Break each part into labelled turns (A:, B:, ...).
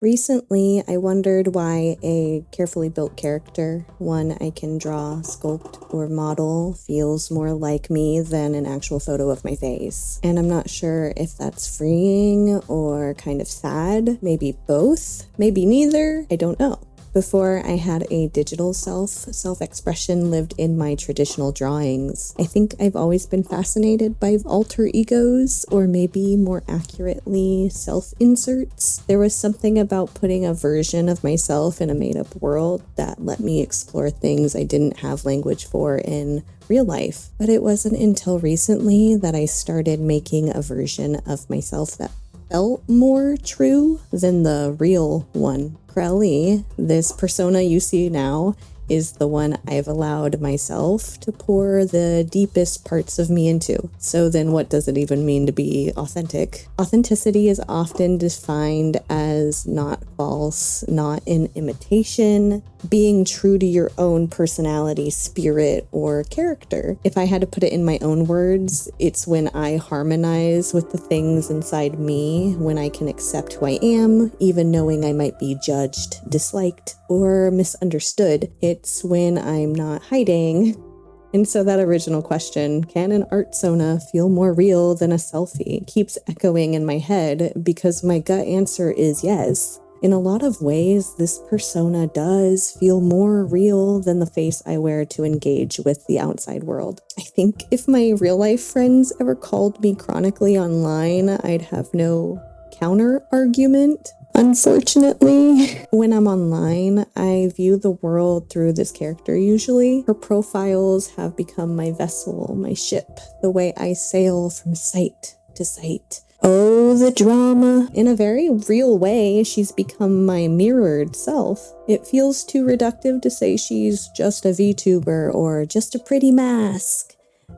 A: Recently, I wondered why a carefully built character, one I can draw, sculpt, or model, feels more like me than an actual photo of my face. And I'm not sure if that's freeing or kind of sad, maybe both, maybe neither, I don't know. Before I had a digital self-expression lived in my traditional drawings. I think I've always been fascinated by alter egos, or maybe more accurately, self-inserts. There was something about putting a version of myself in a made-up world that let me explore things I didn't have language for in real life. But it wasn't until recently that I started making a version of myself that felt more true than the real one. Crely, this persona you see now, is the one I've allowed myself to pour the deepest parts of me into. So then what does it even mean to be authentic? Authenticity is often defined as not false, not an imitation, being true to your own personality, spirit, or character. If I had to put it in my own words, it's when I harmonize with the things inside me, when I can accept who I am, even knowing I might be judged, disliked, or misunderstood. It's when I'm not hiding. And so that original question, can an Artsona feel more real than a selfie, keeps echoing in my head because my gut answer is yes. In a lot of ways, this persona does feel more real than the face I wear to engage with the outside world. I think if my real life friends ever called me chronically online, I'd have no counter argument. Unfortunately, when I'm online, I view the world through this character usually. Her profiles have become my vessel, my ship, the way I sail from site to site. Oh, the drama. In a very real way, she's become my mirrored self. It feels too reductive to say she's just a Vtuber or just a pretty mask.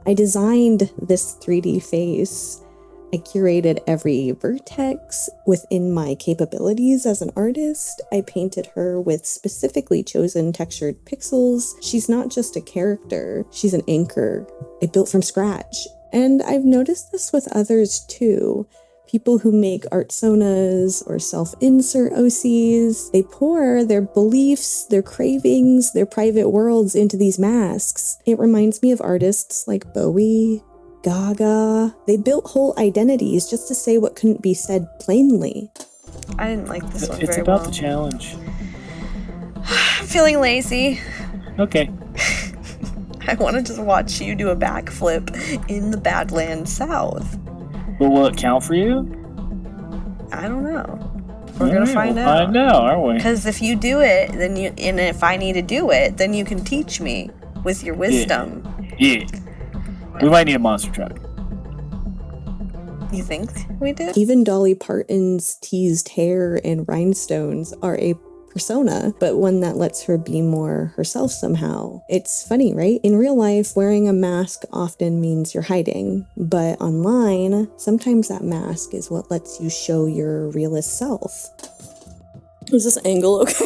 A: I designed this 3D face. I curated every vertex within my capabilities as an artist. I painted her with specifically chosen textured pixels. She's not just a character, she's an anchor I built from scratch. And I've noticed this with others too. People who make Artsonas or self-insert OCs, they pour their beliefs, their cravings, their private worlds into these masks. It reminds me of artists like Bowie, Gaga. They built whole identities just to say what couldn't be said plainly.
B: I didn't like this one
C: It's
B: very
C: about
B: well.
C: the challenge.
B: I'm feeling lazy.
C: Okay.
B: I want to just watch you do a backflip in the Badlands South.
C: Well, will it count for you?
B: I don't know. We're going to find
C: we'll
B: out.
C: Find out, aren't we?
B: Because if you do it, then and if I need to do it, then you can teach me with your wisdom.
C: Yeah. We might need a monster truck.
B: You think we do?
A: Even Dolly Parton's teased hair and rhinestones are a persona, but one that lets her be more herself somehow. It's funny, right? In real life, wearing a mask often means you're hiding, but online, sometimes that mask is what lets you show your realest self. Is this angle okay?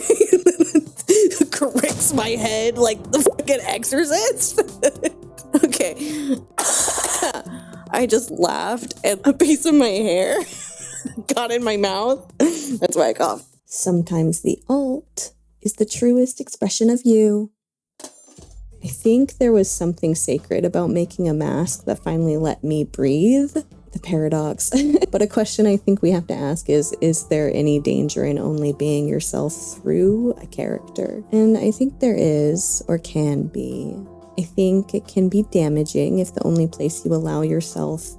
A: Corrects my head like the fucking Exorcist. Okay. I just laughed and a piece of my hair got in my mouth. That's why I coughed. Sometimes the alt is the truest expression of you. I think there was something sacred about making a mask that finally let me breathe. The paradox. But a question I think we have to ask is there any danger in only being yourself through a character? And I think there is, or can be. I think it can be damaging if the only place you allow yourself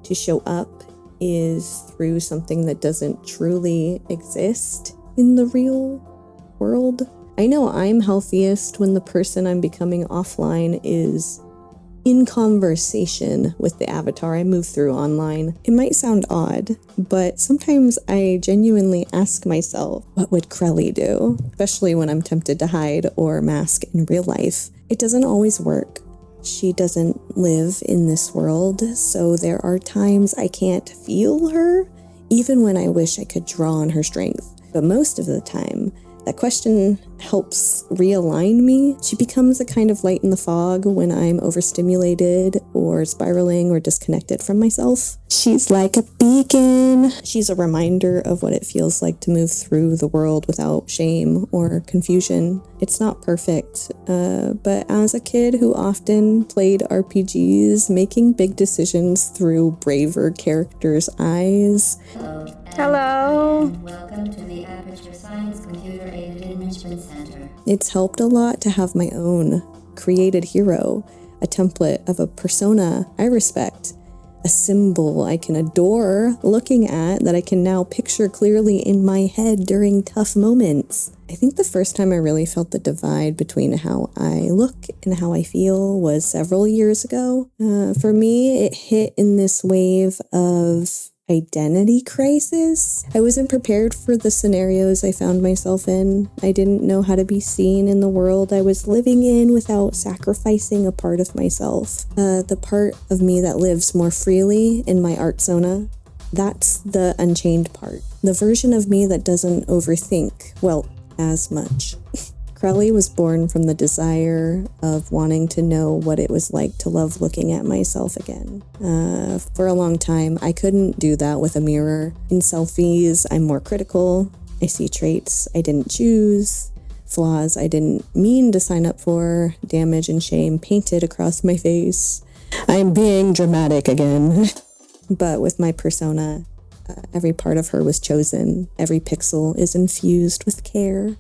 A: to show up is through something that doesn't truly exist in the real world. I know I'm healthiest when the person I'm becoming offline is in conversation with the avatar I move through online. It might sound odd, but sometimes I genuinely ask myself, what would Crely do? Especially when I'm tempted to hide or mask in real life. It doesn't always work. She doesn't live in this world, so there are times I can't feel her, even when I wish I could draw on her strength. But most of the time, That question helps realign me. She becomes a kind of light in the fog when I'm overstimulated or spiraling or disconnected from myself. She's like a beacon. She's a reminder of what it feels like to move through the world without shame or confusion. It's not perfect, but as a kid who often played RPGs, making big decisions through braver characters' eyes.
B: Hello.
D: Welcome to the Aperture Science Computer Aided Enrichment Center.
A: It's helped a lot to have my own created hero, a template of a persona I respect, a symbol I can adore looking at that I can now picture clearly in my head during tough moments. I think the first time I really felt the divide between how I look and how I feel was several years ago. For me, it hit in this wave of identity crisis. I wasn't prepared for the scenarios I found myself in. I didn't know how to be seen in the world I was living in without sacrificing a part of myself. The part of me that lives more freely in my Artsona. That's the unchained part. The version of me that doesn't overthink, well, as much. Crely was born from the desire of wanting to know what it was like to love looking at myself again. For a long time, I couldn't do that with a mirror. In selfies, I'm more critical. I see traits I didn't choose, flaws I didn't mean to sign up for, damage and shame painted across my face. I'm being dramatic again. But with my persona, every part of her was chosen. Every pixel is infused with care.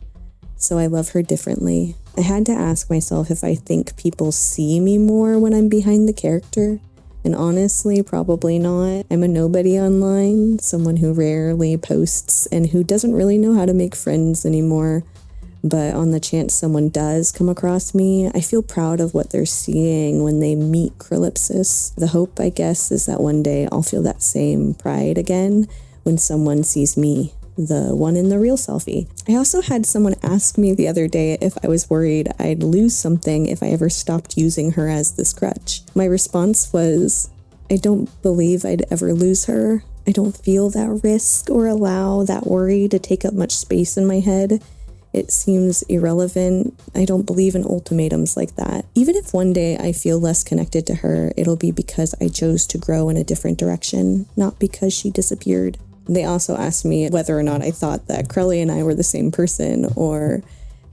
A: So I love her differently. I had to ask myself if I think people see me more when I'm behind the character. And honestly, probably not. I'm a nobody online, someone who rarely posts and who doesn't really know how to make friends anymore. But on the chance someone does come across me, I feel proud of what they're seeing when they meet Crelypsis. The hope, I guess, is that one day I'll feel that same pride again when someone sees me, the one in the real selfie. I also had someone ask me the other day if I was worried I'd lose something if I ever stopped using her as this crutch. My response was, I don't believe I'd ever lose her. I don't feel that risk or allow that worry to take up much space in my head. It seems irrelevant. I don't believe in ultimatums like that. Even if one day I feel less connected to her, it'll be because I chose to grow in a different direction, not because she disappeared. They also asked me whether or not I thought that Crely and I were the same person or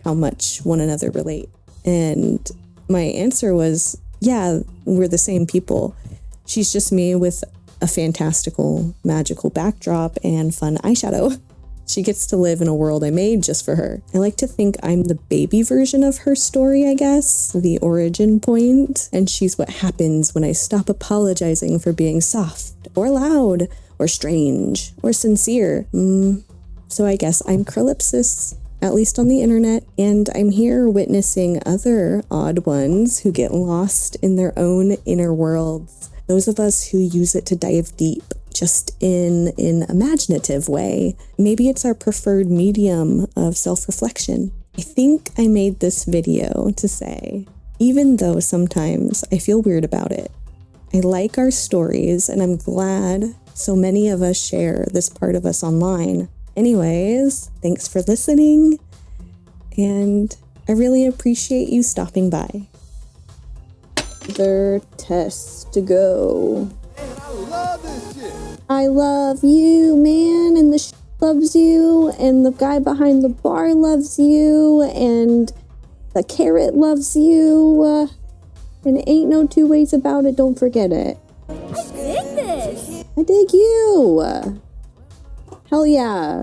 A: how much one another relate. And my answer was, yeah, we're the same people. She's just me with a fantastical, magical backdrop and fun eyeshadow. She gets to live in a world I made just for her. I like to think I'm the baby version of her story, I guess, the origin point. And she's what happens when I stop apologizing for being soft or loud or strange, or sincere. So I guess I'm Crelypsis, at least on the internet, and I'm here witnessing other odd ones who get lost in their own inner worlds. Those of us who use it to dive deep, just in an imaginative way. Maybe it's our preferred medium of self-reflection. I think I made this video to say, even though sometimes I feel weird about it, I like our stories, and I'm glad so many of us share this part of us online. Anyways, thanks for listening, and I really appreciate you stopping by. Another test to go.
E: I love this shit.
A: I love you, man, and the loves you, and the guy behind the bar loves you, and the carrot loves you, and ain't no two ways about it, don't forget it.
F: I dig this!
A: I dig you! Hell yeah.